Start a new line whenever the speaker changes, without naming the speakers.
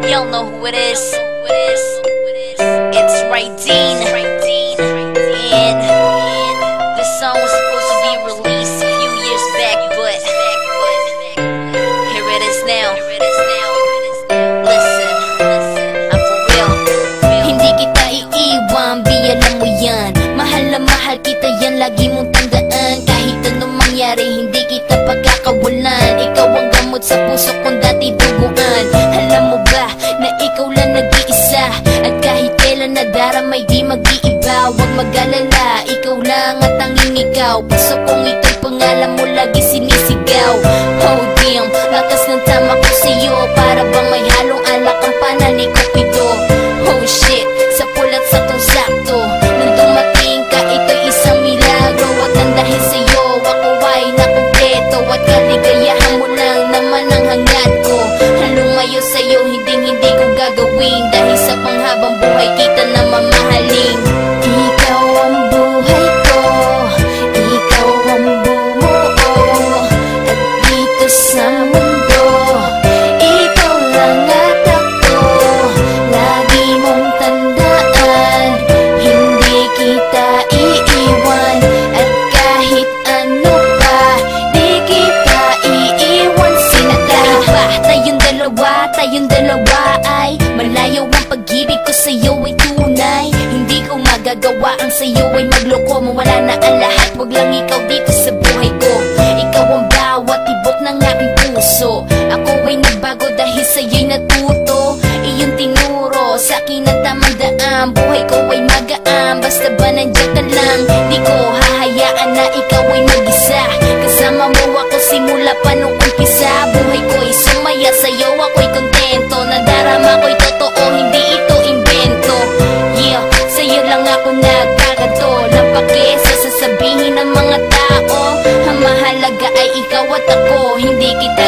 Y'all know who it is. It's Raydeen. And this song was supposed to be released a few years back, but here it is now. Listen, I'm for real.
Hindi kita iiwan, bi alam mo yan. Mahal na mahal kita yan, lagi mong tandaan. Kahit anong mangyari, hindi kita pagkakawalan. Ikaw ang gamot sa puso kong dati duguan. Alam mo ba na ikaw lang nag-iisa, at kahit kailan nadaramay di mag-iiba. Huwag mag-alala, ikaw lang at tanging ikaw. Puso kong ito'y pangalan mo lagi sinisigaw. Oh damn, lakas ng tama ko sa'yo, para bang may halong alak ang panani ko pito. Oh shit, sa pulat sa tong sakto, nang dumating ka ito'y isang milagro. At nang dahil sa'yo ako ay nakumpleto, at kaligayahan mo lang naman ang hangad ko. Halumayo sa'yo, hindi ko gagawin, dahil sa panghabang buhay kita na mamahalin. Ikaw ang buhay ko, ikaw ang bumuo, at dito sa mundo ikaw lang at ako. Lagi mong tandaan, hindi kita iiwan, at kahit ano pa, di kita iiwan. Sinadahil ba tayong dalawa ay malayo ang pag-ibig ko sa'yo ay tunay. Hindi ko magagawa ang sa'yo ay magloko. Mawala na ang lahat, wag lang ikaw dito sa buhay ko. Ikaw ang bawat tibok ng aking puso. Ako ay nagbago dahil sa'yo'y natuto. Iyong tinuro sa'kin ang tamang daan. Buhay ko ay magaan, basta ba nandiyan ka lang. Di ko hahayaan na ikaw ay mag-isa. Kasama mo ako simula pa nung umpisa. Buhay ko ay sumaya, sa'yo ako'y kontento. Nadarama ko'y totoo, hindi ito invento. Yeah, sa'yo lang ako nagkakato. Lampake sa sasabihin ng mga tao. Ang mahalaga ay ikaw at ako, hindi kita